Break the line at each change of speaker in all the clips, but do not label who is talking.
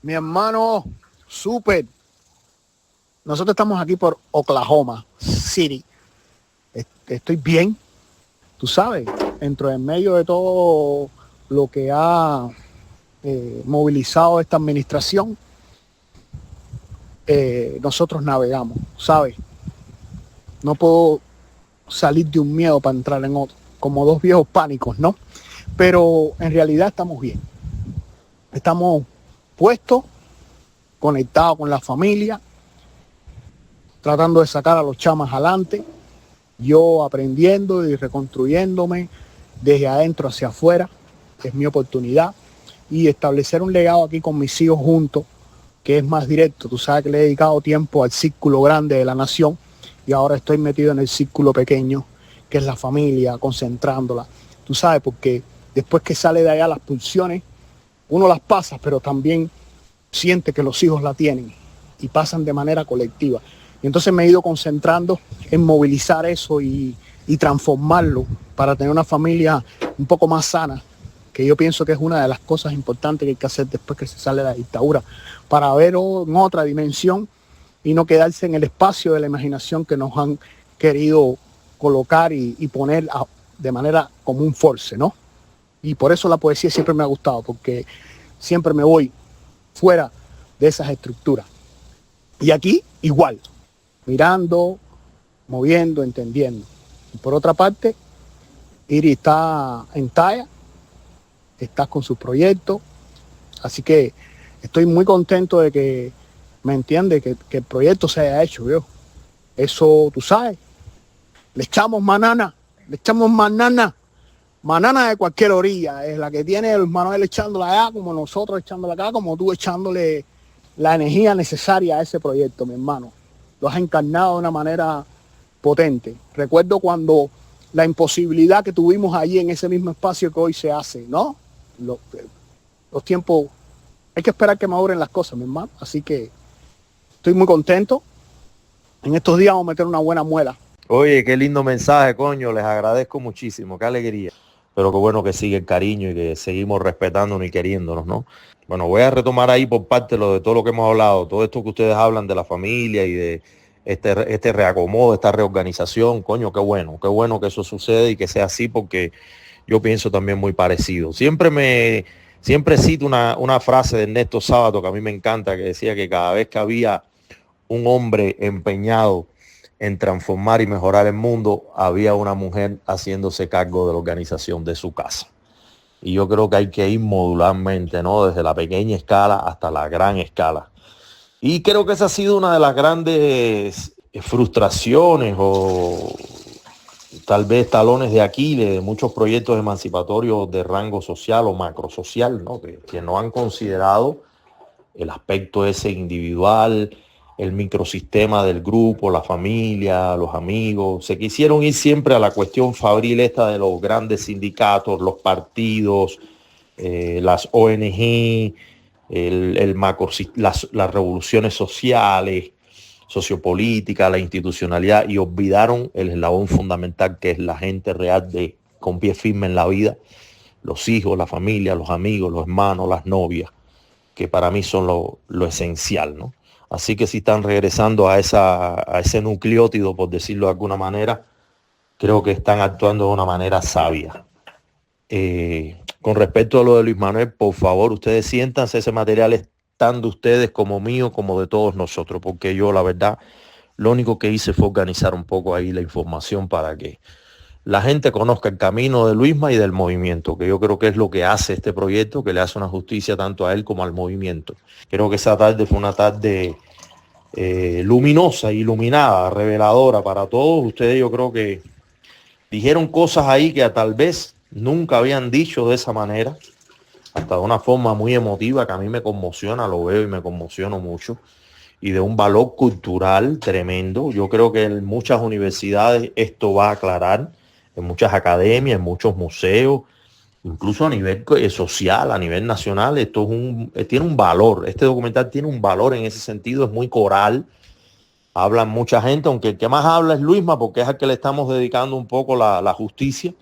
Mi hermano, súper. Nosotros estamos aquí por Oklahoma City. Estoy bien, tú sabes, dentro del medio de todo lo que ha movilizado esta administración, nosotros navegamos, ¿sabes? No puedo salir de un miedo para entrar en otro, como dos viejos pánicos, ¿no? Pero en realidad estamos bien. Estamos puestos, conectados con la familia, tratando de sacar a los chamas adelante, yo aprendiendo y reconstruyéndome desde adentro hacia afuera, es mi oportunidad, y establecer un legado aquí con mis hijos juntos, que es más directo. Tú sabes que le he dedicado tiempo al círculo grande de la nación y ahora estoy metido en el círculo pequeño, que es la familia, concentrándola. Tú sabes, porque después que sale de allá las pulsiones, uno las pasa, pero también siente que los hijos la tienen y pasan de manera colectiva. Y entonces me he ido concentrando en movilizar eso y transformarlo para tener una familia un poco más sana, que yo pienso que es una de las cosas importantes que hay que hacer después que se sale de la dictadura, para ver en otra dimensión y no quedarse en el espacio de la imaginación que nos han querido colocar y poner de manera como un force, ¿no? Y por eso la poesía siempre me ha gustado, porque siempre me voy fuera de esas estructuras. Y aquí igual, mirando, moviendo, entendiendo. Y por otra parte, Iri está en talla, está con sus proyectos, así que estoy muy contento de que me entiende, que el proyecto se haya hecho, yo. Eso, tú sabes, le echamos manana de cualquier orilla, es la que tiene el Manuel echándola allá, como nosotros echándola acá, como tú echándole la energía necesaria a ese proyecto, mi hermano. Lo has encarnado de una manera potente. Recuerdo cuando la imposibilidad que tuvimos allí en ese mismo espacio que hoy se hace, ¿no? Los tiempos, hay que esperar que maduren las cosas, mi hermano. Así que estoy muy contento. En estos días vamos a meter una buena muela.
Oye, qué lindo mensaje, coño. Les agradezco muchísimo. Qué alegría. Pero qué bueno que sigue el cariño y que seguimos respetándonos y queriéndonos, ¿no? Bueno, voy a retomar ahí por parte de todo lo que hemos hablado, todo esto que ustedes hablan de la familia y de este reacomodo, esta reorganización. Coño, qué bueno que eso sucede y que sea así, porque yo pienso también muy parecido. Siempre cito una frase de Ernesto Sábato que a mí me encanta, que decía que cada vez que había un hombre empeñado en transformar y mejorar el mundo, había una mujer haciéndose cargo de la organización de su casa. Y yo creo que hay que ir modularmente, ¿no? Desde la pequeña escala hasta la gran escala. Y creo que esa ha sido una de las grandes frustraciones o tal vez talones de Aquiles de muchos proyectos emancipatorios de rango social o macrosocial, ¿no? Que no han considerado el aspecto ese individual, el microsistema del grupo, la familia, los amigos. Se quisieron ir siempre a la cuestión fabril esta de los grandes sindicatos, los partidos, las ONG, las revoluciones sociales, sociopolítica, la institucionalidad, y olvidaron el eslabón fundamental, que es la gente real con pie firme en la vida, los hijos, la familia, los amigos, los hermanos, las novias, que para mí son lo esencial, ¿no? Así que si están regresando a ese nucleótido, por decirlo de alguna manera, creo que están actuando de una manera sabia. Con respecto a lo de Luis Manuel, por favor, ustedes siéntanse, ese material es tan de ustedes como mío, como de todos nosotros, porque yo, la verdad, lo único que hice fue organizar un poco ahí la información para que la gente conozca el camino de Luisma y del movimiento, que yo creo que es lo que hace este proyecto, que le hace una justicia tanto a él como al movimiento. Creo que esa tarde fue una tarde luminosa, iluminada, reveladora para todos. Ustedes, yo creo que dijeron cosas ahí que tal vez nunca habían dicho de esa manera, hasta de una forma muy emotiva que a mí me conmociona, lo veo y me conmociono mucho, y de un valor cultural tremendo. Yo creo que en muchas universidades esto va a aclarar, en muchas academias, en muchos museos, incluso a nivel social, a nivel nacional. Esto tiene un valor, este documental tiene un valor en ese sentido, es muy coral, habla mucha gente, aunque el que más habla es Luisma, porque es al que le estamos dedicando un poco la justicia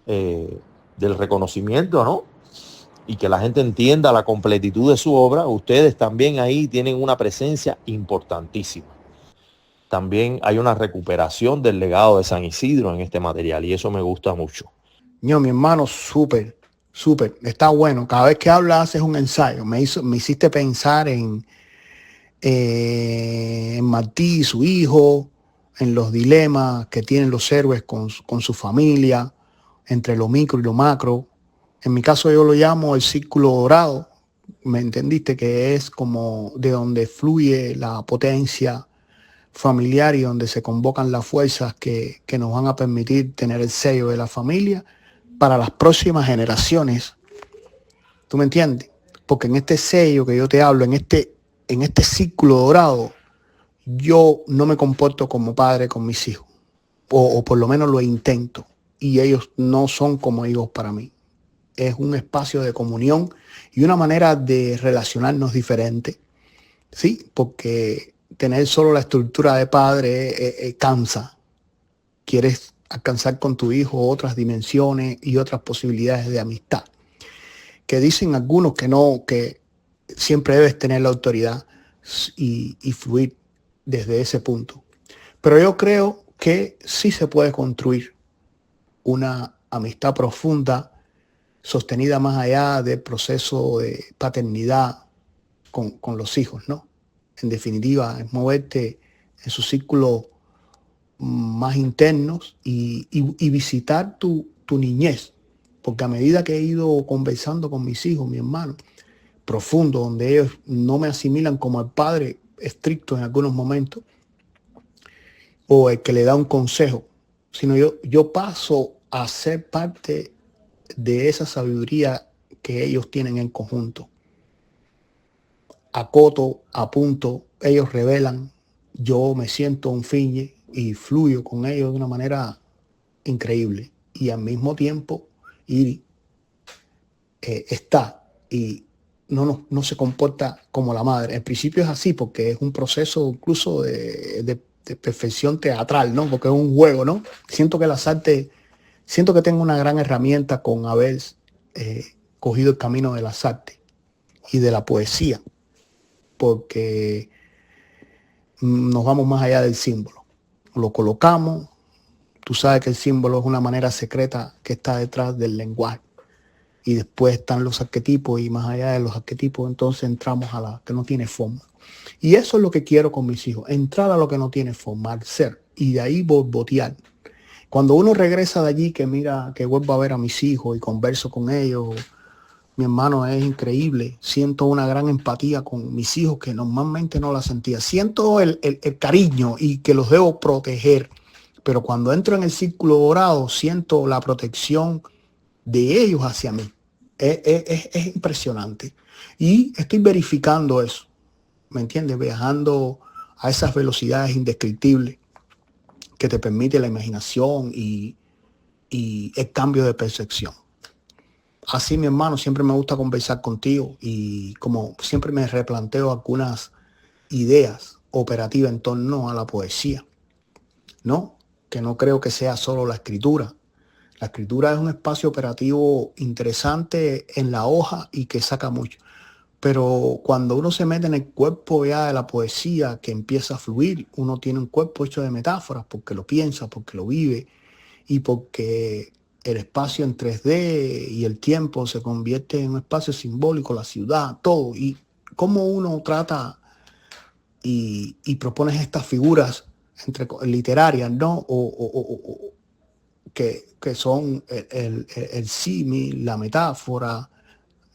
del reconocimiento, ¿no? y que la gente entienda la completitud de su obra, ustedes también ahí tienen una presencia importantísima. También hay una recuperación del legado de San Isidro en este material y eso me gusta mucho.
Yo, mi hermano, súper, súper, está bueno. Cada vez que hablas haces un ensayo. Me hiciste pensar en Martí y su hijo, en los dilemas que tienen los héroes con su familia, entre lo micro y lo macro. En mi caso yo lo llamo el círculo dorado. ¿Me entendiste? Que es como de donde fluye la potencia familiar y donde se convocan las fuerzas que nos van a permitir tener el sello de la familia para las próximas generaciones. ¿Tú me entiendes? Porque en este sello que yo te hablo, en este círculo dorado, yo no me comporto como padre con mis hijos, o por lo menos lo intento, y ellos no son como hijos para mí. Es un espacio de comunión y una manera de relacionarnos diferente, ¿sí? Porque tener solo la estructura de padre cansa. Quieres alcanzar con tu hijo otras dimensiones y otras posibilidades de amistad. Que dicen algunos que no, que siempre debes tener la autoridad y fluir desde ese punto. Pero yo creo que sí se puede construir una amistad profunda, sostenida más allá del proceso de paternidad con los hijos, ¿no? En definitiva, es moverte en sus círculos más internos y visitar tu niñez. Porque a medida que he ido conversando con mis hijos, mi hermano, profundo, donde ellos no me asimilan como el padre estricto en algunos momentos, o el que le da un consejo, sino yo paso a ser parte de esa sabiduría que ellos tienen en conjunto. Acoto, apunto, ellos revelan, yo me siento un fiñe y fluyo con ellos de una manera increíble. Y al mismo tiempo, está y no se comporta como la madre. En principio es así porque es un proceso incluso de perfección teatral, ¿no? Porque es un juego, ¿no? Siento que tengo una gran herramienta con haber cogido el camino de las artes y de la poesía, porque nos vamos más allá del símbolo. Lo colocamos, tú sabes que el símbolo es una manera secreta que está detrás del lenguaje. Y después están los arquetipos y más allá de los arquetipos entonces entramos a la que no tiene forma. Y eso es lo que quiero con mis hijos, entrar a lo que no tiene forma, al ser, y de ahí borbotear. Cuando uno regresa de allí, que mira, que vuelvo a ver a mis hijos y converso con ellos, mi hermano, es increíble. Siento una gran empatía con mis hijos que normalmente no la sentía. Siento el cariño y que los debo proteger. Pero cuando entro en el círculo dorado, siento la protección de ellos hacia mí. Es impresionante. Y estoy verificando eso, ¿me entiendes? Viajando a esas velocidades indescriptibles que te permite la imaginación y el cambio de percepción. Así, mi hermano, siempre me gusta conversar contigo y como siempre me replanteo algunas ideas operativas en torno a la poesía, ¿no? Que no creo que sea solo la escritura. La escritura es un espacio operativo interesante en la hoja y que saca mucho. Pero cuando uno se mete en el cuerpo ya de la poesía que empieza a fluir, uno tiene un cuerpo hecho de metáforas porque lo piensa, porque lo vive y porque el espacio en 3D y el tiempo se convierte en un espacio simbólico, la ciudad, todo. Y cómo uno trata y propone estas figuras literarias, ¿no? Que son el símil, la metáfora,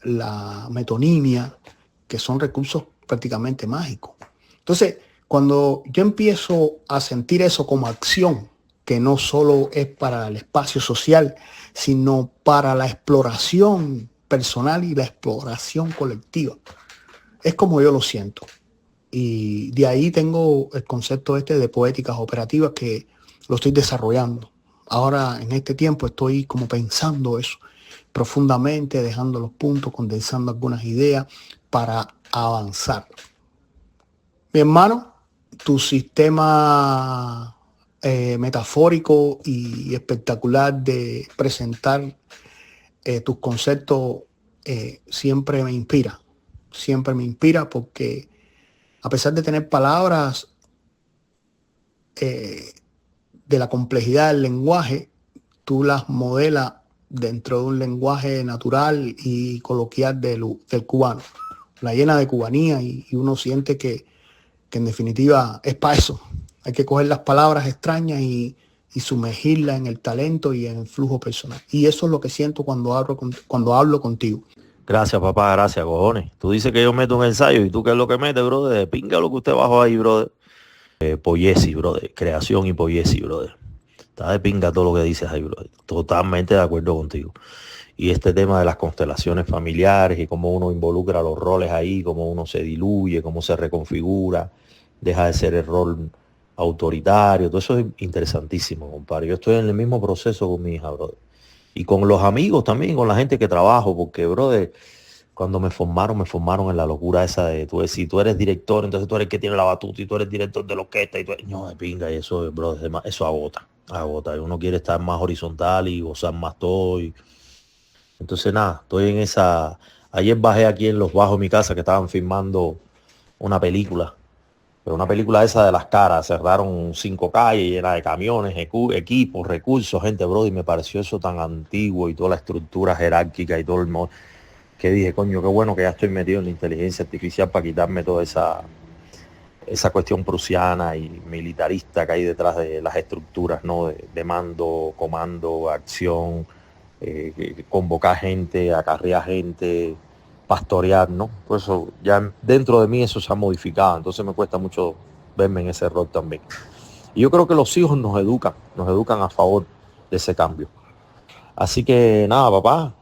la metonimia, que son recursos prácticamente mágicos. Entonces, cuando yo empiezo a sentir eso como acción, que no solo es para el espacio social, sino para la exploración personal y la exploración colectiva, es como yo lo siento. Y de ahí tengo el concepto de poéticas operativas que lo estoy desarrollando. Ahora, en este tiempo, estoy como pensando eso profundamente, dejando los puntos, condensando algunas ideas para avanzar. Mi hermano, tu sistema metafórico y espectacular de presentar tus conceptos siempre me inspira porque a pesar de tener palabras de la complejidad del lenguaje, tú las modelas dentro de un lenguaje natural y coloquial del cubano. La llena de cubanía y uno siente que en definitiva es para eso. Hay que coger las palabras extrañas y sumergirlas en el talento y en el flujo personal. Y eso es lo que siento cuando hablo contigo.
Gracias, papá, gracias, cojones. Tú dices que yo meto un ensayo y tú qué es lo que metes, brother. De pinga lo que usted bajó ahí, brother. Poyesi, brother. Creación y poyesi, brother. Está de pinga todo lo que dices ahí, brother. Totalmente de acuerdo contigo. Y este tema de las constelaciones familiares y cómo uno involucra los roles ahí, cómo uno se diluye, cómo se reconfigura, deja de ser el rol autoritario, todo eso es interesantísimo, compadre. Yo estoy en el mismo proceso con mi hija, brother. Y con los amigos también, con la gente que trabajo, porque, brother, cuando me formaron en la locura esa de tú decir, tú eres director, entonces tú eres el que tiene la batuta y tú eres director de la orquesta y tú eres... No, de pinga, y eso, brother, eso agota. Y uno quiere estar más horizontal y gozar más todo. Entonces, nada, estoy en esa... Ayer bajé aquí en los bajos de mi casa que estaban filmando una película. Pero una película esa de las caras, cerraron 5 calles llenas de camiones, equipos, recursos, gente, bro, y me pareció eso tan antiguo y toda la estructura jerárquica y todo el modo, que dije, coño, qué bueno que ya estoy metido en la inteligencia artificial para quitarme toda esa cuestión prusiana y militarista que hay detrás de las estructuras, ¿no? De mando, comando, acción, convocar gente, acarrear gente, pastorear, ¿no? Por eso ya dentro de mí eso se ha modificado, entonces me cuesta mucho verme en ese rol también. Y yo creo que los hijos nos educan a favor de ese cambio. Así que nada, papá,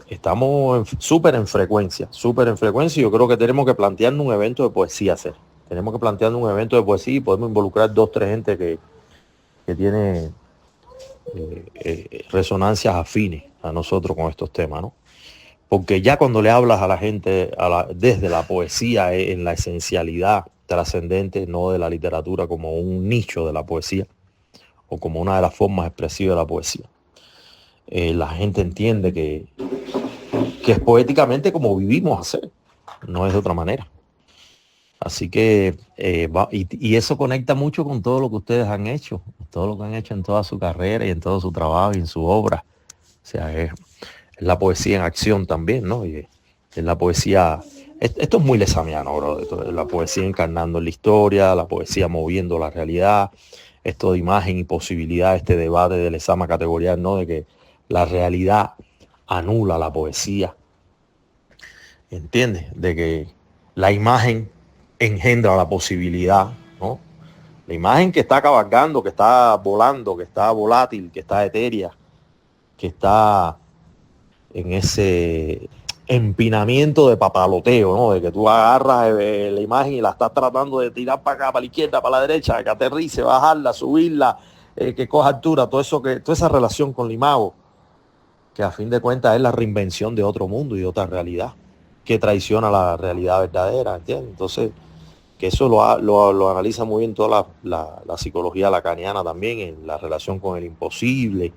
estamos súper en frecuencia. Yo creo que tenemos que plantearnos un evento de poesía hacer. Tenemos que plantearnos un evento de poesía y podemos involucrar 2 o 3 gente que tiene resonancias afines a nosotros con estos temas, ¿no? Porque ya cuando le hablas a la gente desde la poesía en la esencialidad trascendente, no de la literatura como un nicho de la poesía o como una de las formas expresivas de la poesía, la gente entiende que es poéticamente como vivimos hacer, no es de otra manera. Así que, y eso conecta mucho con todo lo que ustedes han hecho, todo lo que han hecho en toda su carrera y en todo su trabajo y en su obra. O sea, es la poesía en acción también, ¿no? Y es la poesía, esto es muy lesamiano, bro. Esto es la poesía encarnando en la historia, la poesía moviendo la realidad, esto de imagen y posibilidad, este debate del lesama categorial, ¿no? De que la realidad anula la poesía. ¿Entiendes? De que la imagen engendra la posibilidad, ¿no? La imagen que está cabalgando, que está volando, que está volátil, que está etérea, que está en ese empinamiento de papaloteo, ¿no? De que tú agarras la imagen y la estás tratando de tirar para acá, para la izquierda, para la derecha, que aterrice, bajarla, subirla, que coja altura, toda esa relación con la imago, que a fin de cuentas es la reinvención de otro mundo y de otra realidad, que traiciona la realidad verdadera, ¿entiendes? Entonces, que eso lo analiza muy bien toda la psicología lacaniana también, en la relación con el imposible,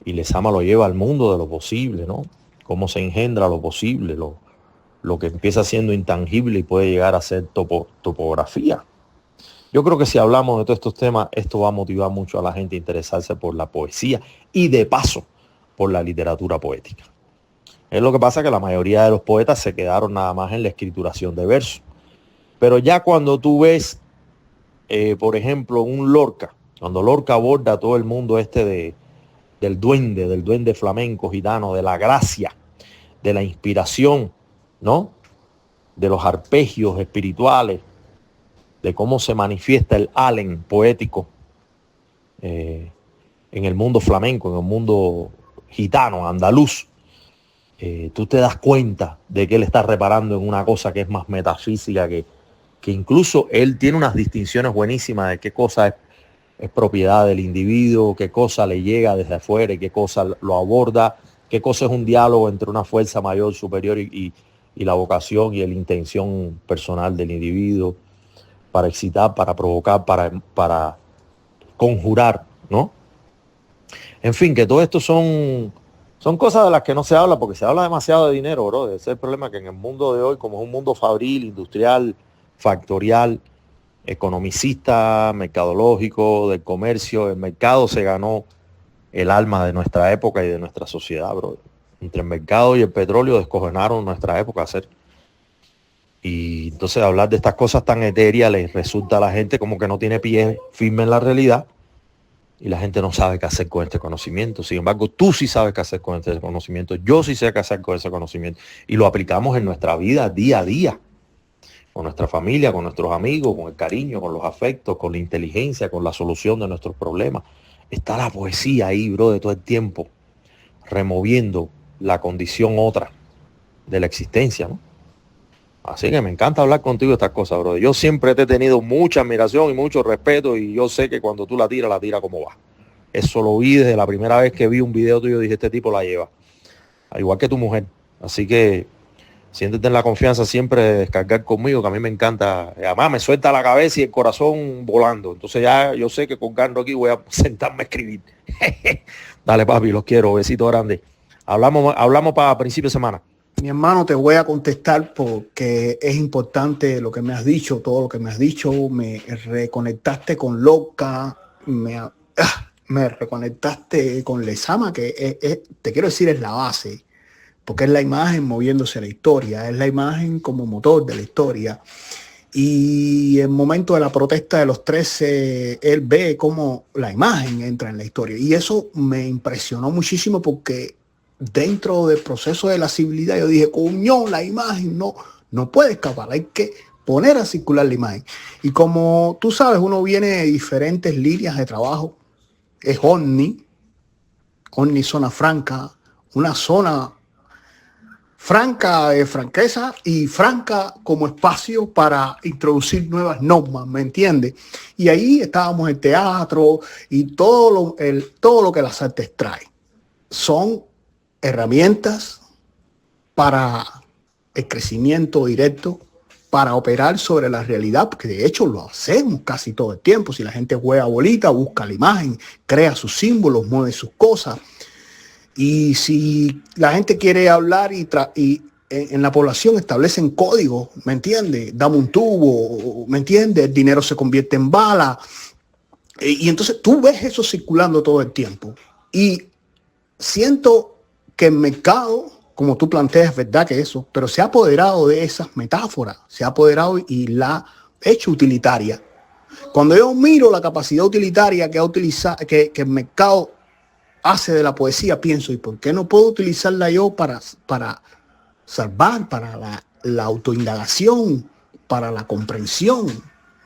y Lezama lo lleva al mundo de lo posible, ¿no? Cómo se engendra lo posible, lo que empieza siendo intangible y puede llegar a ser topografía. Yo creo que si hablamos de todos estos temas, esto va a motivar mucho a la gente a interesarse por la poesía y de paso por la literatura poética. Es lo que pasa que la mayoría de los poetas se quedaron nada más en la escrituración de versos. Pero ya cuando tú ves, por ejemplo, un Lorca, cuando Lorca aborda todo el mundo del duende flamenco gitano, de la gracia, de la inspiración, ¿no? De los arpegios espirituales, de cómo se manifiesta el Allen poético en el mundo flamenco, en el mundo gitano, andaluz. Tú te das cuenta de que él está reparando en una cosa que es más metafísica, que incluso él tiene unas distinciones buenísimas de qué cosa es propiedad del individuo, qué cosa le llega desde afuera y qué cosa lo aborda, qué cosa es un diálogo entre una fuerza mayor, superior y la vocación y la intención personal del individuo para excitar, para provocar, para conjurar, ¿no? En fin, que todo esto son Son cosas de las que no se habla porque se habla demasiado de dinero, bro. Ese es el problema, que en el mundo de hoy, como es un mundo fabril, industrial, factorial, economicista, mercadológico, del comercio, el mercado se ganó el alma de nuestra época y de nuestra sociedad, bro. Entre el mercado y el petróleo descojonaron nuestra época hacer. Y entonces hablar de estas cosas tan etéreas les resulta a la gente como que no tiene pie firme en la realidad y la gente no sabe qué hacer con este conocimiento. Sin embargo, tú sí sabes qué hacer con este conocimiento, yo sí sé qué hacer con ese conocimiento y lo aplicamos en nuestra vida día a día, con nuestra familia, con nuestros amigos, con el cariño, con los afectos, con la inteligencia, con la solución de nuestros problemas. Está la poesía ahí, bro, de todo el tiempo, removiendo la condición otra de la existencia, ¿no? Así que me encanta hablar contigo de estas cosas, bro. Yo siempre te he tenido mucha admiración y mucho respeto y yo sé que cuando tú la tiras como va. Eso lo vi desde la primera vez que vi un video tuyo, dije, este tipo la lleva. Al igual que tu mujer. Así que siéntete en la confianza siempre de descargar conmigo, que a mí me encanta. Además, me suelta la cabeza y el corazón volando. Entonces ya yo sé que colgando aquí voy a sentarme a escribir. Dale, papi, los quiero. Besito grande. Hablamos para principio de semana.
Mi hermano, te voy a contestar porque es importante lo que me has dicho, todo lo que me has dicho. Me reconectaste con Loca, me reconectaste con Lezama, que te quiero decir, es la base, porque es la imagen moviéndose la historia, es la imagen como motor de la historia. Y en el momento de la protesta de los 13, él ve cómo la imagen entra en la historia. Y eso me impresionó muchísimo porque dentro del proceso de la civilidad yo dije, coño, la imagen no puede escapar, hay que poner a circular la imagen. Y como tú sabes, uno viene de diferentes líneas de trabajo. Es Omni Zona Franca, una zona franca de franqueza y franca como espacio para introducir nuevas normas, ¿me entiendes? Y ahí estábamos en teatro y todo lo que las artes traen. Son herramientas para el crecimiento directo, para operar sobre la realidad, porque de hecho lo hacemos casi todo el tiempo. Si la gente juega bolita, busca la imagen, crea sus símbolos, mueve sus cosas. Y si la gente quiere hablar y en la población establecen códigos, ¿me entiendes? Dame un tubo, ¿me entiendes? El dinero se convierte en bala. Y entonces tú ves eso circulando todo el tiempo. Y siento que el mercado, como tú planteas, es verdad que eso, pero se ha apoderado de esas metáforas, se ha apoderado y la ha hecho utilitaria. Cuando yo miro la capacidad utilitaria que el mercado hace de la poesía, pienso, ¿y por qué no puedo utilizarla yo para salvar, para la autoindagación, para la comprensión?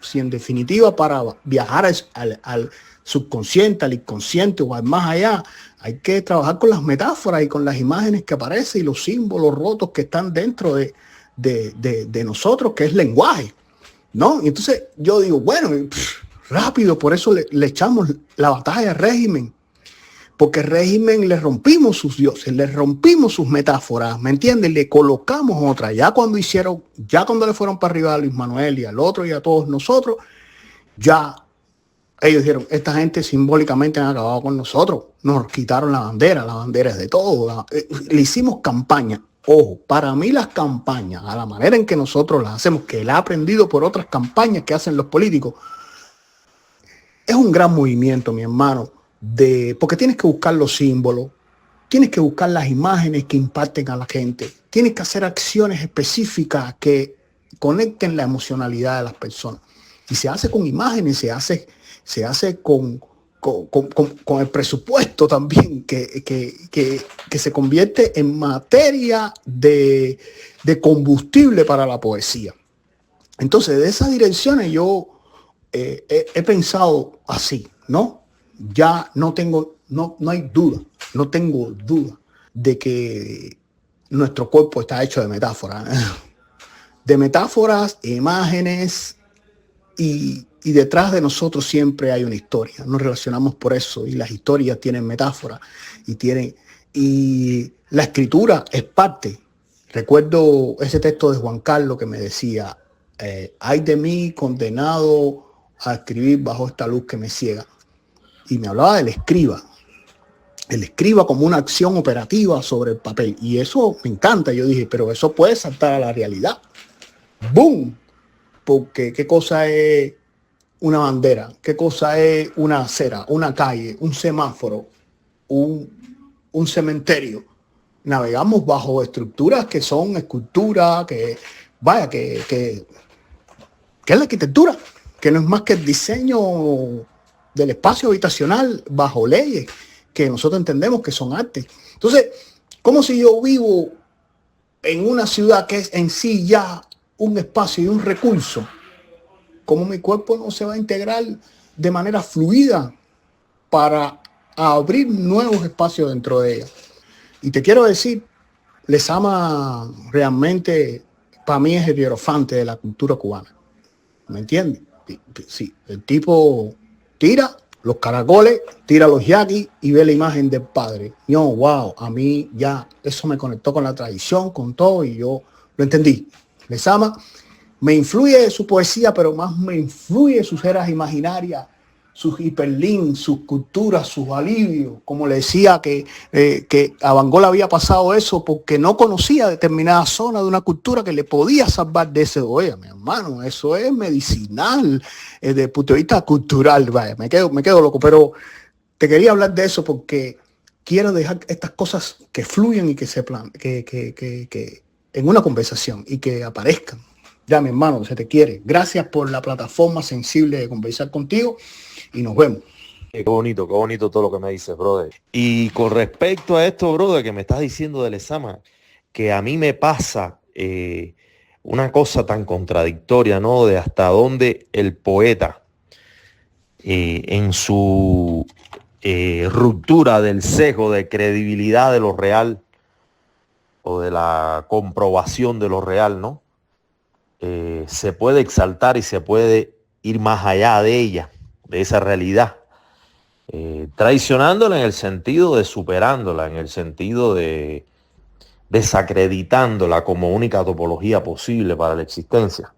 Si en definitiva para viajar al subconsciente, al inconsciente o al más allá, hay que trabajar con las metáforas y con las imágenes que aparecen y los símbolos rotos que están dentro de nosotros, que es lenguaje, ¿no? Y entonces yo digo, bueno, rápido, por eso le echamos la batalla al régimen. Porque el régimen le rompimos sus dioses, le rompimos sus metáforas, ¿me entiendes? Le colocamos otra. Ya cuando le fueron para arriba a Luis Manuel y al otro y a todos nosotros, ya ellos dijeron, esta gente simbólicamente han acabado con nosotros. Nos quitaron la bandera es de todo. Le hicimos campaña. Ojo, para mí las campañas, a la manera en que nosotros las hacemos, que la he aprendido por otras campañas que hacen los políticos, es un gran movimiento, mi hermano. Porque tienes que buscar los símbolos, tienes que buscar las imágenes que impacten a la gente, tienes que hacer acciones específicas que conecten la emocionalidad de las personas. Y se hace con imágenes, se hace con el presupuesto también, que se convierte en materia de combustible para la poesía. Entonces, de esas direcciones yo he pensado así, ¿no? Ya no hay duda, no tengo duda de que nuestro cuerpo está hecho de metáforas, imágenes, y detrás de nosotros siempre hay una historia. Nos relacionamos por eso y las historias tienen metáforas y la escritura es parte. Recuerdo ese texto de Juan Carlos que me decía, ay de mí condenado a escribir bajo esta luz que me ciega. Y me hablaba del escriba. Él escriba como una acción operativa sobre el papel. Y eso me encanta. Yo dije, pero eso puede saltar a la realidad. ¡Boom! Porque qué cosa es una bandera, qué cosa es una acera, una calle, un semáforo, un cementerio. Navegamos bajo estructuras que son esculturas, que vaya, que es la arquitectura, que no es más que el diseño del espacio habitacional bajo leyes que nosotros entendemos que son arte. Entonces, como si yo vivo en una ciudad que es en sí ya un espacio y un recurso, cómo mi cuerpo no se va a integrar de manera fluida para abrir nuevos espacios dentro de ella. Y te quiero decir, Lezama realmente para mí es el hierofante de la cultura cubana. ¿Me entiendes? Sí, el tipo tira los caracoles, tira los yaquis y ve la imagen del padre. Yo, wow, a mí ya eso me conectó con la tradición, con todo, y yo lo entendí. Lezama me influye su poesía, pero más me influye sus eras imaginarias, sus hiperlinks, sus culturas, sus alivios. Como le decía que a Van Gogh había pasado eso porque no conocía determinada zona de una cultura que le podía salvar de ese. Oye, mi hermano, eso es medicinal desde el punto de vista cultural. Vaya, me quedo loco, pero te quería hablar de eso porque quiero dejar estas cosas que fluyen y que se que en una conversación y que aparezcan. Ya, mi hermano, se te quiere. Gracias por la plataforma sensible de conversar contigo y nos vemos.
Qué bonito todo lo que me dices, brother. Y con respecto a esto, brother, que me estás diciendo de Lezama, que a mí me pasa una cosa tan contradictoria, ¿no? De hasta dónde el poeta, en su ruptura del sesgo de credibilidad de lo real o de la comprobación de lo real, ¿no? Se puede exaltar y se puede ir más allá de ella, de esa realidad, traicionándola en el sentido de superándola, en el sentido de desacreditándola como única topología posible para la existencia.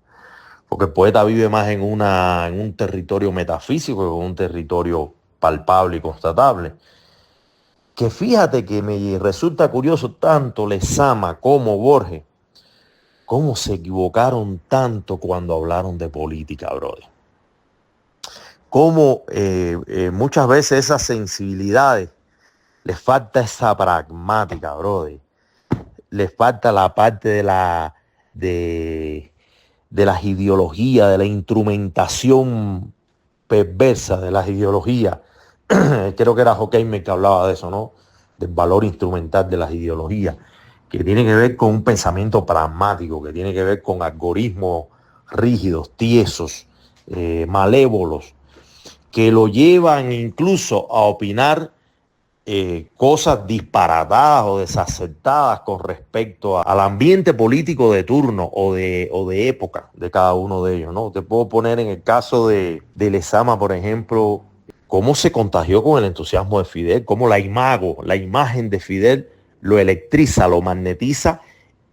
Porque el poeta vive más en un territorio metafísico que en un territorio palpable y constatable. Que fíjate que me resulta curioso tanto Lezama como Borges, cómo se equivocaron tanto cuando hablaron de política, brother. Cómo muchas veces esas sensibilidades les falta esa pragmática, brother. Les falta la parte de las ideologías, de la instrumentación perversa de las ideologías. Creo que era Horkheimer que hablaba de eso, ¿no? Del valor instrumental de las ideologías, que tiene que ver con un pensamiento pragmático, que tiene que ver con algoritmos rígidos, tiesos, malévolos, que lo llevan incluso a opinar cosas disparatadas o desacertadas con respecto al ambiente político de turno o de época de cada uno de ellos, ¿no? Te puedo poner en el caso de Lezama, por ejemplo, cómo se contagió con el entusiasmo de Fidel, cómo la imagen de Fidel lo electriza, lo magnetiza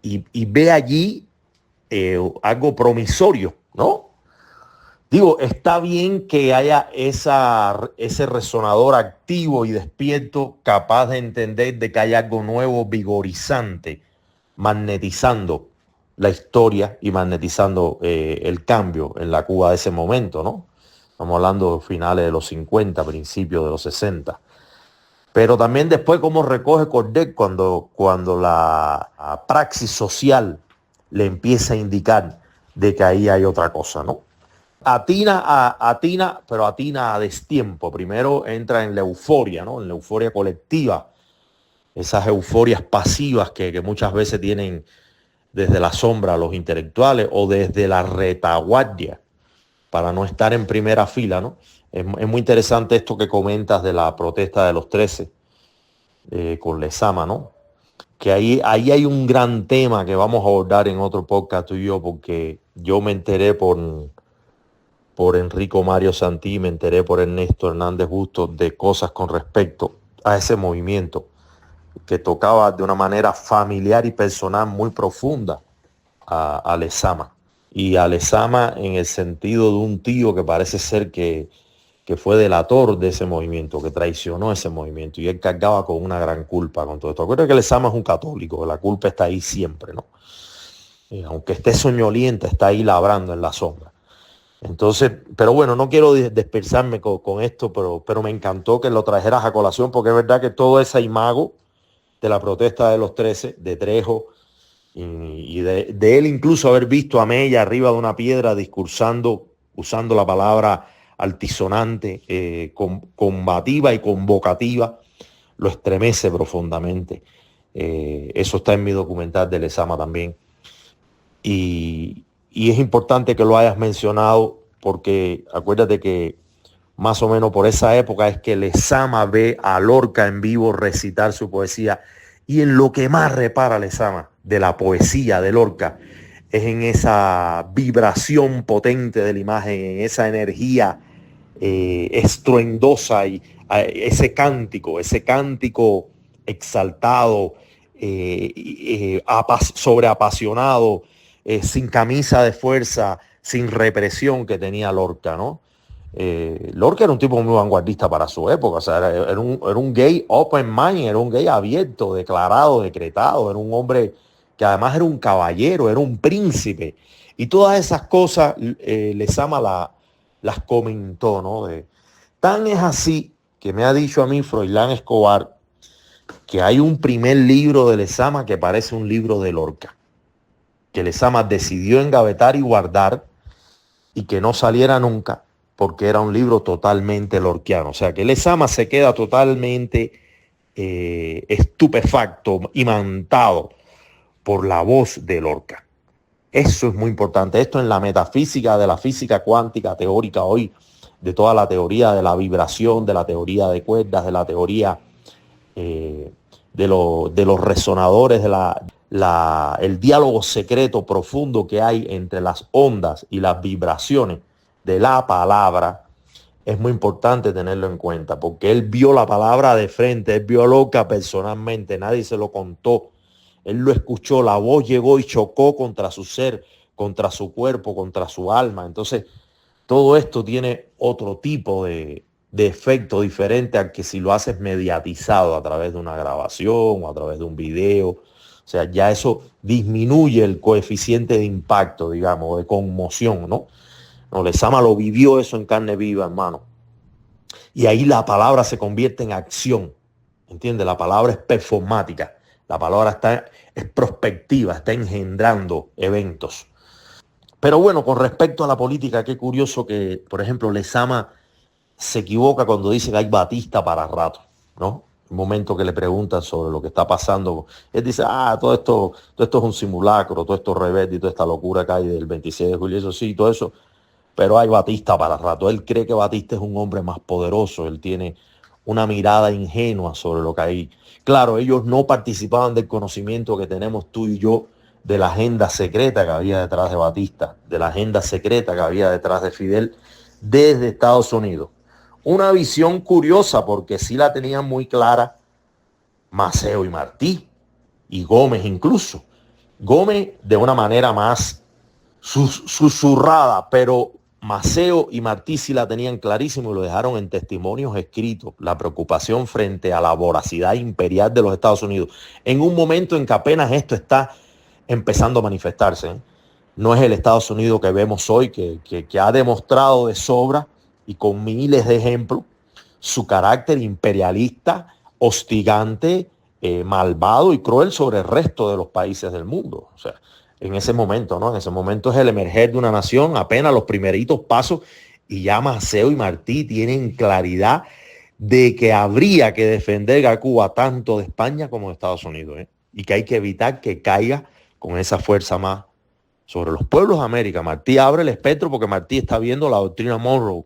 y ve allí algo promisorio, ¿no? Digo, está bien que haya ese resonador activo y despierto capaz de entender de que hay algo nuevo, vigorizante, magnetizando la historia y magnetizando el cambio en la Cuba de ese momento, ¿no? Estamos hablando de finales de los 50, principios de los 60. Pero también después cómo recoge Cordet cuando la praxis social le empieza a indicar de que ahí hay otra cosa, ¿no? Atina, pero atina a destiempo. Primero entra en la euforia, ¿no? En la euforia colectiva. Esas euforias pasivas que muchas veces tienen desde la sombra los intelectuales o desde la retaguardia para no estar en primera fila, ¿no? Es muy interesante esto que comentas de la protesta de los 13 con Lezama, ¿no? Que ahí hay un gran tema que vamos a abordar en otro podcast tú y yo, porque yo me enteré por Enrico Mario Santí, me enteré por Ernesto Hernández Justo de cosas con respecto a ese movimiento que tocaba de una manera familiar y personal muy profunda a Lezama. Y a Lezama en el sentido de un tío que parece ser que que fue delator de ese movimiento, que traicionó ese movimiento, y él cargaba con una gran culpa con todo esto. Acuérdate que Lezama es un católico, que la culpa está ahí siempre, ¿no? Aunque esté soñolienta, está ahí labrando en la sombra. Entonces, pero bueno, no quiero dispersarme con esto, pero me encantó que lo trajeras a colación, porque es verdad que todo ese imago de la protesta de los 13, de Trejo, y de él incluso haber visto a Mella arriba de una piedra discursando, usando la palabra altisonante, combativa y convocativa, lo estremece profundamente. Eso está en mi documental de Lezama también. Y es importante que lo hayas mencionado, porque acuérdate que más o menos por esa época es que Lezama ve a Lorca en vivo recitar su poesía, y en lo que más repara Lezama de la poesía de Lorca es en esa vibración potente de la imagen, en esa energía estruendosa, y ese cántico exaltado, sobreapasionado, sin camisa de fuerza, sin represión que tenía Lorca, ¿no? Lorca era un tipo muy vanguardista para su época, o sea, era un gay open mind, era un gay abierto, declarado, decretado, era un hombre que además era un caballero, era un príncipe, y todas esas cosas Lezama las comentó, ¿no? Tan es así que me ha dicho a mí Froilán Escobar que hay un primer libro de Lezama que parece un libro de Lorca, que Lezama decidió engavetar y guardar y que no saliera nunca, porque era un libro totalmente lorquiano. O sea que Lezama se queda totalmente estupefacto, imantado por la voz de Lorca. Eso es muy importante. Esto en la metafísica de la física cuántica teórica hoy, de toda la teoría de la vibración, de la teoría de cuerdas, de la teoría de los resonadores, el diálogo secreto profundo que hay entre las ondas y las vibraciones de la palabra. Es muy importante tenerlo en cuenta, porque él vio la palabra de frente, él vio a Lorca personalmente, nadie se lo contó, él lo escuchó, la voz llegó y chocó contra su ser, contra su cuerpo, contra su alma. Entonces todo esto tiene otro tipo de efecto diferente al que si lo haces mediatizado a través de una grabación o a través de un video. O sea, ya eso disminuye el coeficiente de impacto, digamos, de conmoción, ¿no? No, Lezama lo vivió eso en carne viva, hermano. Y ahí la palabra se convierte en acción, ¿entiendes? La palabra es performática, la palabra es prospectiva, está engendrando eventos. Pero bueno, con respecto a la política, qué curioso que, por ejemplo, Lezama se equivoca cuando dice que hay Batista para rato, ¿no? Un momento que le preguntan sobre lo que está pasando, él dice, todo esto es un simulacro, todo esto es rebelde y toda esta locura que hay del 26 de julio, eso sí, todo eso, pero hay Batista para rato. Él cree que Batista es un hombre más poderoso, él tiene una mirada ingenua sobre lo que hay. Claro, ellos no participaban del conocimiento que tenemos tú y yo de la agenda secreta que había detrás de Batista, de la agenda secreta que había detrás de Fidel desde Estados Unidos. Una visión curiosa, porque sí la tenían muy clara Maceo y Martí, y Gómez incluso. Gómez de una manera más susurrada, pero Maceo y Martí sí la tenían clarísimo y lo dejaron en testimonios escritos, la preocupación frente a la voracidad imperial de los Estados Unidos, en un momento en que apenas esto está empezando a manifestarse, ¿eh? No es el Estados Unidos que vemos hoy, que ha demostrado de sobra y con miles de ejemplos su carácter imperialista, hostigante, malvado y cruel sobre el resto de los países del mundo. O sea, en ese momento, ¿no? En ese momento es el emerger de una nación, apenas los primeritos pasos, y ya Maceo y Martí tienen claridad de que habría que defender a Cuba tanto de España como de Estados Unidos, ¿eh? Y que hay que evitar que caiga con esa fuerza más sobre los pueblos de América. Martí abre el espectro porque Martí está viendo la doctrina Monroe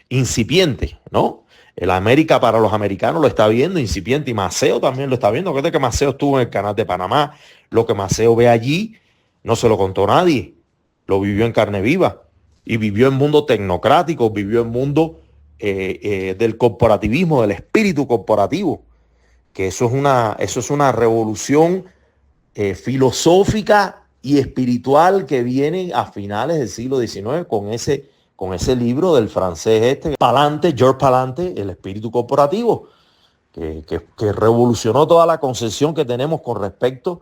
incipiente, ¿no? El América para los americanos lo está viendo incipiente, y Maceo también lo está viendo. Acuérdate que Maceo estuvo en el canal de Panamá. Lo que Maceo ve allí no se lo contó nadie, lo vivió en carne viva, y vivió en mundo tecnocrático, vivió en mundo del corporativismo, del espíritu corporativo, que eso es una revolución filosófica y espiritual que viene a finales del siglo XIX con con ese libro del francés Palante, George Palante, El espíritu corporativo, que revolucionó toda la concepción que tenemos con respecto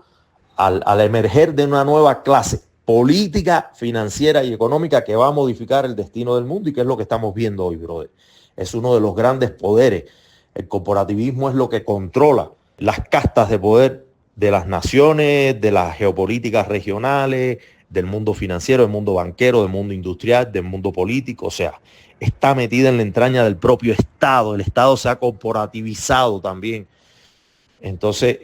al emerger de una nueva clase política, financiera y económica que va a modificar el destino del mundo, y que es lo que estamos viendo hoy, brother. Es uno de los grandes poderes. El corporativismo es lo que controla las castas de poder de las naciones, de las geopolíticas regionales, del mundo financiero, del mundo banquero, del mundo industrial, del mundo político. O sea, está metida en la entraña del propio Estado. El Estado se ha corporativizado también. Entonces,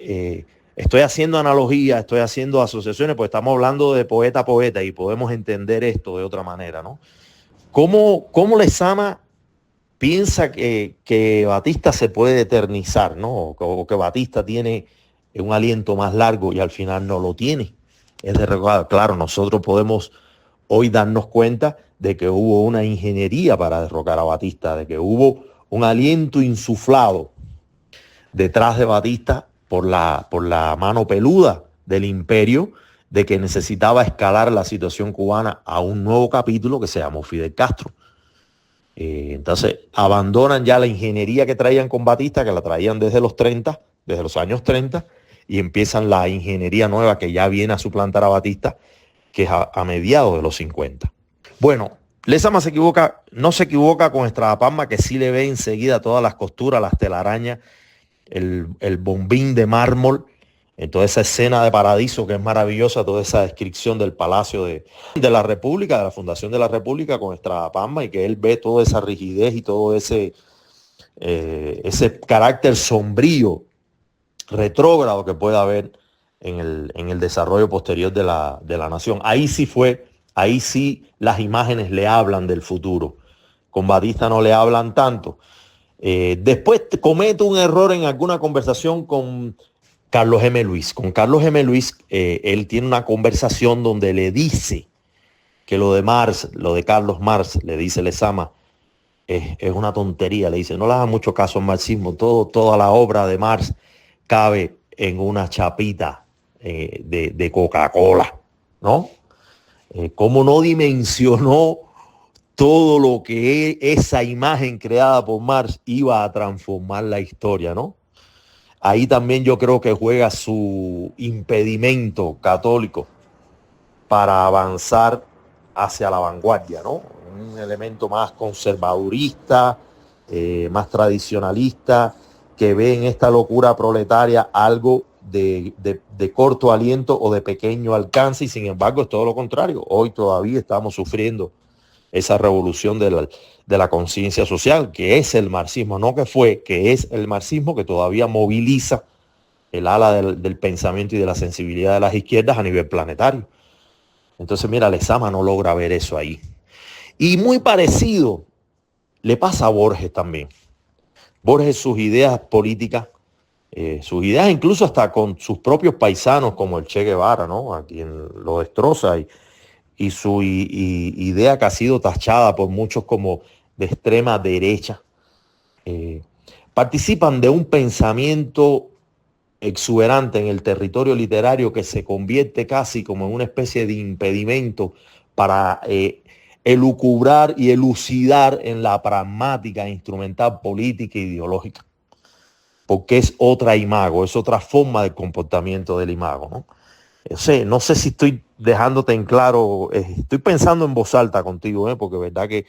estoy haciendo analogías, estoy haciendo asociaciones, porque estamos hablando de poeta a poeta y podemos entender esto de otra manera, ¿no? ¿Cómo Lezama piensa que Batista se puede eternizar, ¿no? O que Batista tiene un aliento más largo y al final no lo tiene? Es de recordar. Claro, nosotros podemos hoy darnos cuenta de que hubo una ingeniería para derrocar a Batista, de que hubo un aliento insuflado detrás de Batista por la mano peluda del imperio, de que necesitaba escalar la situación cubana a un nuevo capítulo que se llamó Fidel Castro. Entonces abandonan ya la ingeniería que traían con Batista, que la traían desde los años 30, y empiezan la ingeniería nueva que ya viene a suplantar a Batista, que es a mediados de los 50. Bueno, Lezama no se equivoca con Estrada-Palma, que sí le ve enseguida todas las costuras, las telarañas, el bombín de mármol, en toda esa escena de Paradiso que es maravillosa, toda esa descripción del Palacio de la República, de la Fundación de la República con Estrada-Palma, y que él ve toda esa rigidez y todo ese carácter sombrío, retrógrado que puede haber en el desarrollo posterior de la nación. Ahí sí las imágenes le hablan del futuro. Con Batista no le hablan tanto. Después cometo un error en alguna conversación con Carlos M. Luis. Con Carlos M. Luis, él tiene una conversación donde le dice que lo de Carlos Marx, le dice Lezama, es una tontería. Le dice, no le hagas mucho caso al marxismo. Toda la obra de Marx cabe en una chapita de Coca-Cola, ¿no? ¿Cómo no dimensionó todo lo que esa imagen creada por Marx iba a transformar la historia, ¿no? Ahí también yo creo que juega su impedimento católico para avanzar hacia la vanguardia, ¿no? Un elemento más conservadurista, más tradicionalista, que ve en esta locura proletaria algo de corto aliento o de pequeño alcance, y sin embargo es todo lo contrario. Hoy todavía estamos sufriendo esa revolución de la conciencia social, que es el marxismo, no que fue, que es el marxismo, que todavía moviliza el ala del pensamiento y de la sensibilidad de las izquierdas a nivel planetario. Entonces, mira, Lezama no logra ver eso ahí. Y muy parecido le pasa a Borges también. Borges, sus ideas políticas, sus ideas incluso hasta con sus propios paisanos como el Che Guevara, ¿no? A quien lo destroza, y su idea que ha sido tachada por muchos como de extrema derecha, participan de un pensamiento exuberante en el territorio literario que se convierte casi como en una especie de impedimento para elucubrar y elucidar en la pragmática, instrumental, política e ideológica. Porque es otra imago, es otra forma de comportamiento del imago, ¿no? No sé si estoy dejándote en claro, estoy pensando en voz alta contigo, porque verdad que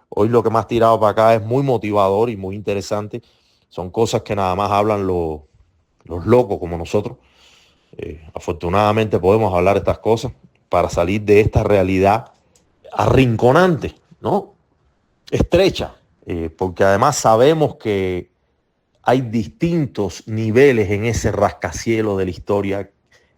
hoy lo que me has tirado para acá es muy motivador y muy interesante. Son cosas que nada más hablan los locos como nosotros. Afortunadamente podemos hablar estas cosas para salir de esta realidad arrinconante, ¿no? Estrecha, porque además sabemos que hay distintos niveles en ese rascacielos de la historia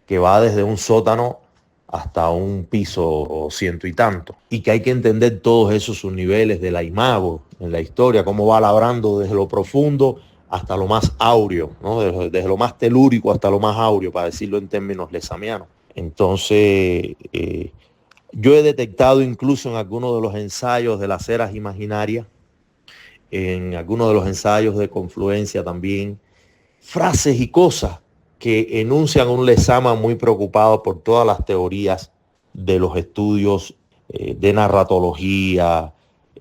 que va desde un sótano hasta un piso 100 y tanto, y que hay que entender todos esos subniveles de la imago en la historia, cómo va labrando desde lo profundo hasta lo más áureo, ¿no? Desde lo más telúrico hasta lo más áureo, para decirlo en términos lezamianos. Entonces, yo he detectado incluso en algunos de los ensayos de las eras imaginarias, en algunos de los ensayos de confluencia también, frases y cosas que enuncian un Lezama muy preocupado por todas las teorías de los estudios de narratología,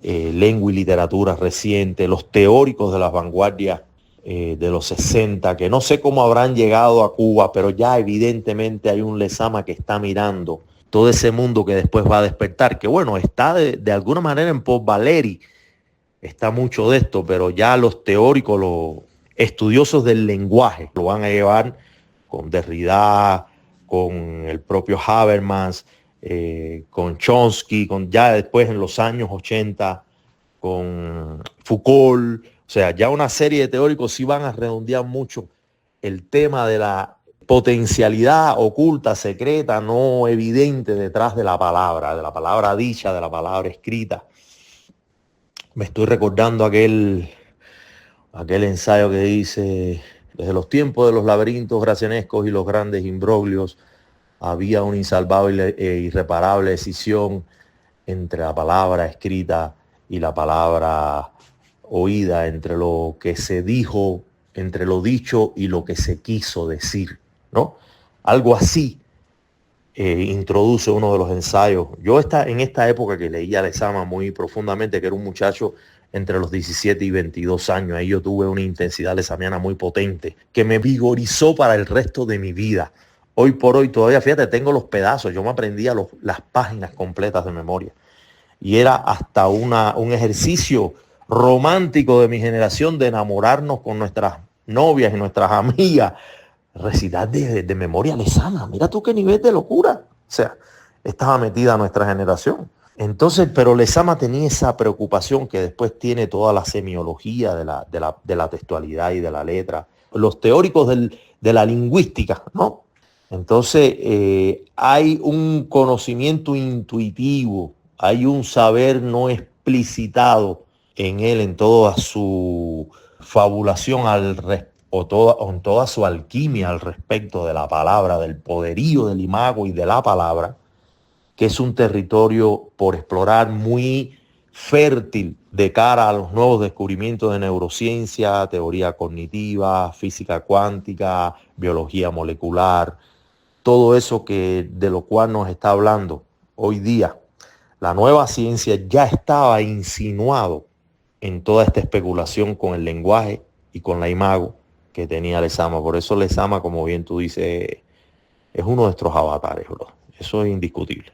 lengua y literatura reciente, los teóricos de las vanguardias de los 60, que no sé cómo habrán llegado a Cuba, pero ya evidentemente hay un Lezama que está mirando todo ese mundo que después va a despertar, que bueno, está de alguna manera en Paul Valéry, está mucho de esto, pero ya los teóricos, los estudiosos del lenguaje, lo van a llevar con Derrida, con el propio Habermas, con Chomsky, con ya después en los años 80, con Foucault. O sea, ya una serie de teóricos sí van a redondear mucho el tema de la potencialidad oculta, secreta, no evidente detrás de la palabra dicha, de la palabra escrita. Me estoy recordando aquel ensayo que dice: desde los tiempos de los laberintos gracianescos y los grandes imbroglios, había una insalvable e irreparable escisión entre la palabra escrita y la palabra oída, entre lo que se dijo, entre lo dicho y lo que se quiso decir, ¿no? Algo así introduce uno de los ensayos. Yo en esta época que leía a Lezama muy profundamente, que era un muchacho entre los 17 y 22 años, ahí yo tuve una intensidad lezamiana muy potente, que me vigorizó para el resto de mi vida. Hoy por hoy todavía, fíjate, tengo los pedazos, yo me aprendía las páginas completas de memoria. Y era hasta un ejercicio romántico de mi generación de enamorarnos con nuestras novias y nuestras amigas, recitar de memoria Lezama. Mira tú qué nivel de locura. O sea, estaba metida nuestra generación. Entonces, pero Lezama tenía esa preocupación que después tiene toda la semiología de la textualidad y de la letra. Los teóricos de la lingüística, ¿no? Entonces, hay un conocimiento intuitivo, hay un saber no explicitado en él, en toda su fabulación en toda su alquimia al respecto de la palabra, del poderío del imago y de la palabra, que es un territorio por explorar muy fértil de cara a los nuevos descubrimientos de neurociencia, teoría cognitiva, física cuántica, biología molecular, todo eso de lo cual nos está hablando hoy día. La nueva ciencia ya estaba insinuado en toda esta especulación con el lenguaje y con la imago que tenía Lezama. Por eso Lezama, como bien tú dices, es uno de nuestros avatares, bro. Eso es indiscutible.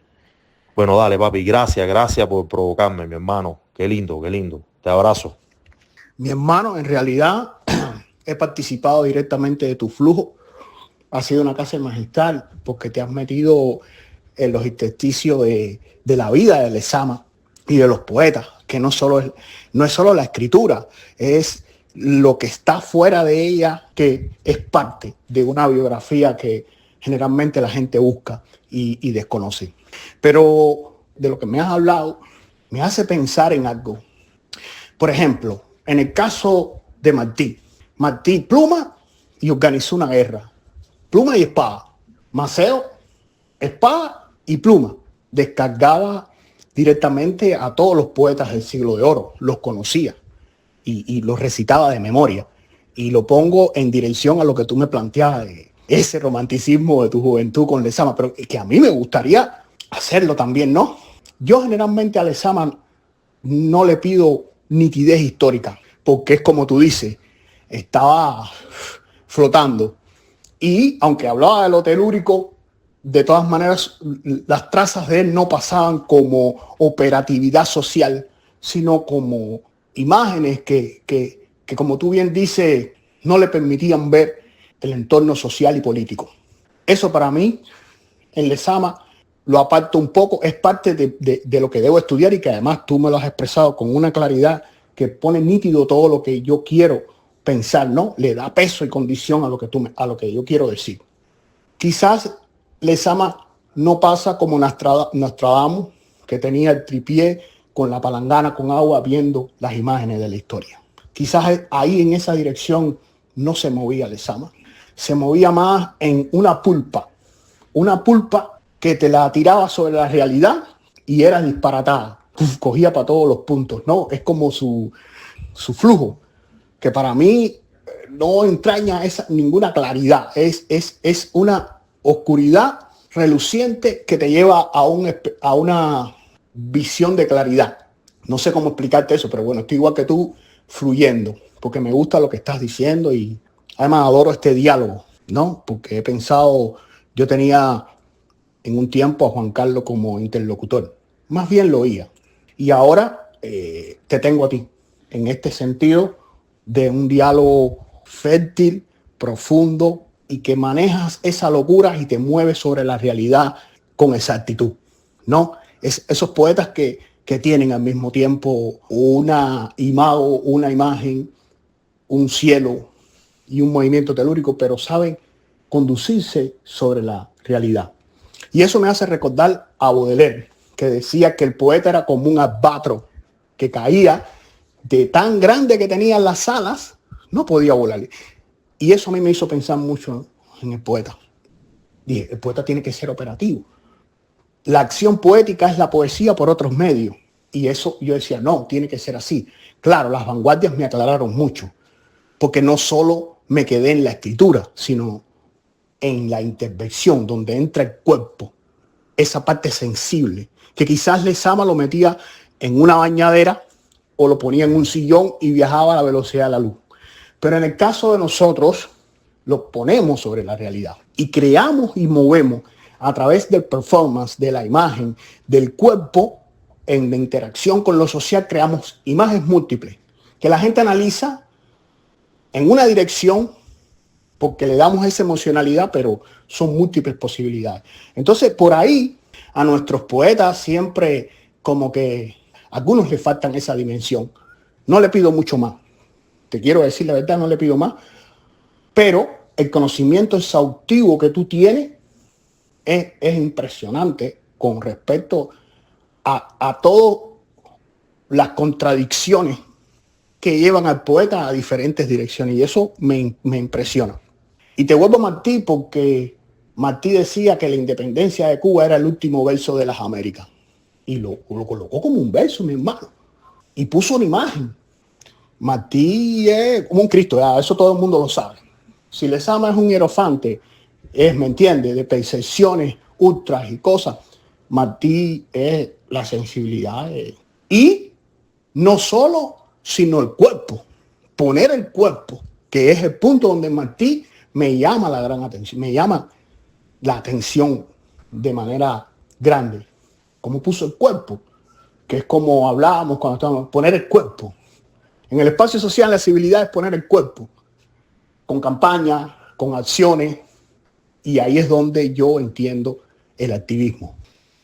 Bueno, dale, papi, gracias por provocarme, mi hermano. Qué lindo. Te abrazo.
Mi hermano, en realidad he participado directamente de tu flujo. Ha sido una clase magistral porque te has metido en los intersticios de la vida de Lezama y de los poetas, que no es solo la escritura, es lo que está fuera de ella, que es parte de una biografía que generalmente la gente busca y desconoce. Pero de lo que me has hablado me hace pensar en algo. Por ejemplo, en el caso de Martí pluma y organizó una guerra. Pluma y espada. Maceo, espada y pluma. Descargaba directamente a todos los poetas del siglo de oro. Los conocía y los recitaba de memoria. Y lo pongo en dirección a lo que tú me planteabas de ese romanticismo de tu juventud con Lezama, pero que a mí me gustaría hacerlo también, ¿no? Yo generalmente a Lezama no le pido nitidez histórica, porque es como tú dices, estaba flotando. Y aunque hablaba de lo telúrico, de todas maneras las trazas de él no pasaban como operatividad social, sino como imágenes que como tú bien dices, no le permitían ver el entorno social y político. Eso para mí, en Lezama, lo aparto un poco, es parte de lo que debo estudiar y que además tú me lo has expresado con una claridad que pone nítido todo lo que yo quiero pensar, ¿no? Le da peso y condición a lo que yo quiero decir. Quizás Lezama no pasa como Nostradamus, que tenía el tripié con la palangana con agua viendo las imágenes de la historia. Quizás ahí en esa dirección no se movía Lezama. Se movía más en una pulpa que te la tiraba sobre la realidad y era disparatada. Cogía para todos los puntos, ¿no? Es como su flujo, que para mí no entraña ninguna claridad. Es una oscuridad reluciente que te lleva a una visión de claridad. No sé cómo explicarte eso, pero bueno, estoy igual que tú, fluyendo, porque me gusta lo que estás diciendo y además adoro este diálogo, ¿no? Porque he pensado, yo tenía en un tiempo a Juan Carlos como interlocutor, más bien lo oía. Y ahora te tengo a ti, en este sentido de un diálogo fértil, profundo y que manejas esa locura y te mueves sobre la realidad con exactitud, ¿no? Esos poetas que tienen al mismo tiempo una imagen, un cielo y un movimiento telúrico, pero saben conducirse sobre la realidad. Y eso me hace recordar a Baudelaire, que decía que el poeta era como un albatro que caía de tan grande que tenía las alas, no podía volar. Y eso a mí me hizo pensar mucho en el poeta. Dije, el poeta tiene que ser operativo. La acción poética es la poesía por otros medios. Y eso yo decía, no, tiene que ser así. Claro, las vanguardias me aclararon mucho, porque no solo me quedé en la escritura, sino en la intervención, donde entra el cuerpo, esa parte sensible, que quizás Lezama lo metía en una bañadera o lo ponía en un sillón y viajaba a la velocidad de la luz. Pero en el caso de nosotros, lo ponemos sobre la realidad y creamos y movemos a través del performance, de la imagen, del cuerpo, en la interacción con lo social, creamos imágenes múltiples que la gente analiza en una dirección porque le damos esa emocionalidad, pero son múltiples posibilidades. Entonces, por ahí, a nuestros poetas siempre como que a algunos les faltan esa dimensión. No le pido mucho más. Te quiero decir la verdad, no le pido más. Pero el conocimiento exhaustivo que tú tienes es impresionante con respecto a todas las contradicciones que llevan al poeta a diferentes direcciones. Y eso me impresiona. Y te vuelvo a Martí porque Martí decía que la independencia de Cuba era el último verso de las Américas. Y lo colocó como un verso, mi hermano. Y puso una imagen. Martí es como un Cristo, ya, eso todo el mundo lo sabe. Si Lezama es un hierofante, ¿me entiende? De percepciones, ultras y cosas. Martí es la sensibilidad. Y no solo, sino el cuerpo. Poner el cuerpo, que es el punto donde Martí me llama la gran atención, me llama la atención de manera grande. Cómo puso el cuerpo, que es como hablábamos cuando estábamos, poner el cuerpo. En el espacio social la civilidad es poner el cuerpo, con campañas, con acciones, y ahí es donde yo entiendo el activismo.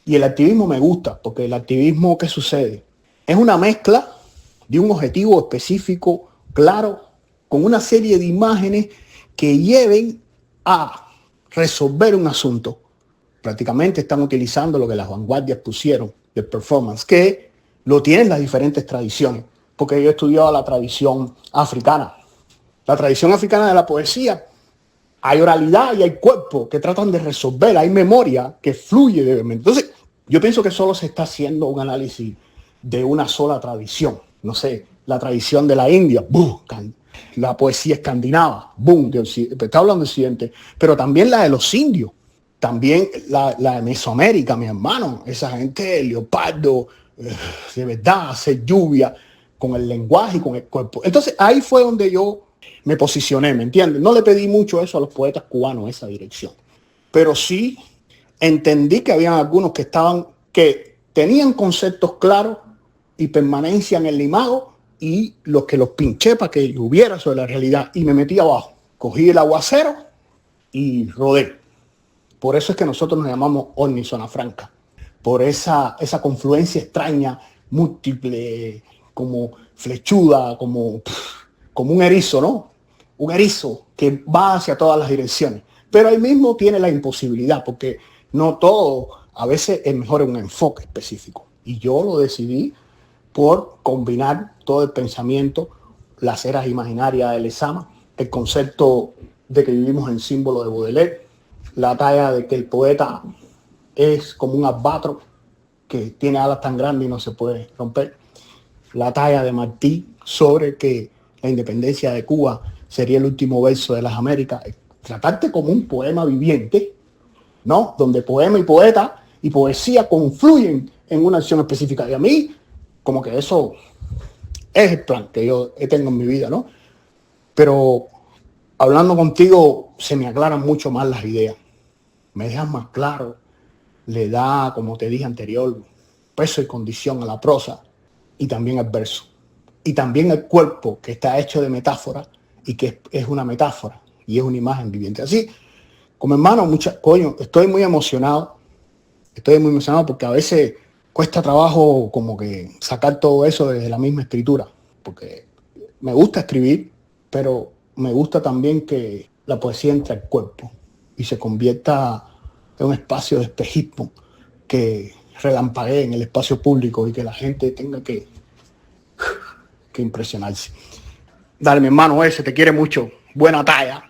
Y el activismo me gusta, porque el activismo, ¿qué sucede? Es una mezcla de un objetivo específico, claro, con una serie de imágenes que lleven a resolver un asunto. Prácticamente están utilizando lo que las vanguardias pusieron de performance, que lo tienen las diferentes tradiciones, porque yo he estudiado la tradición africana. La tradición africana de la poesía, hay oralidad y hay cuerpo que tratan de resolver, hay memoria que fluye de mente. Entonces, yo pienso que solo se está haciendo un análisis de una sola tradición. No sé, la tradición de la India, la poesía escandinava, está hablando de Occidente, pero también la de los indios, también la de Mesoamérica, mi hermano, esa gente, leopardo, de verdad, hacer lluvia, con el lenguaje y con el cuerpo. Entonces ahí fue donde yo me posicioné, ¿me entiendes? No le pedí mucho eso a los poetas cubanos, esa dirección, pero sí entendí que habían algunos que tenían conceptos claros y permanencia en el imago, y los que los pinché para que hubiera sobre la realidad, y me metí abajo, cogí el aguacero y rodé. Por eso es que nosotros nos llamamos OVNI Zona Franca, por esa confluencia extraña, múltiple, como flechuda, como un erizo, ¿no? Un erizo que va hacia todas las direcciones, pero ahí mismo tiene la imposibilidad, porque no todo, a veces es mejor un enfoque específico, y yo lo decidí por combinar todo el pensamiento, las eras imaginarias de Lezama, el concepto de que vivimos en símbolo de Baudelaire, la talla de que el poeta es como un albatro que tiene alas tan grandes y no se puede romper, la talla de Martí sobre que la independencia de Cuba sería el último verso de las Américas, tratarte como un poema viviente, ¿no? Donde poema y poeta y poesía confluyen en una acción específica. Y a mí como que eso es el plan que yo tengo en mi vida, ¿no? Pero hablando contigo se me aclaran mucho más las ideas, me dejan más claro, le da, como te dije anterior, peso y condición a la prosa y también al verso. Y también el cuerpo, que está hecho de metáfora y que es una metáfora y es una imagen viviente. Así, como hermano, coño, estoy muy emocionado porque a veces cuesta trabajo como que sacar todo eso desde la misma escritura, porque me gusta escribir, pero me gusta también que la poesía entre al cuerpo y se convierta en un espacio de espejismo que relampaguee en el espacio público y que la gente tenga que impresionarse. Dale, mi hermano, ese te quiere mucho. Buena talla.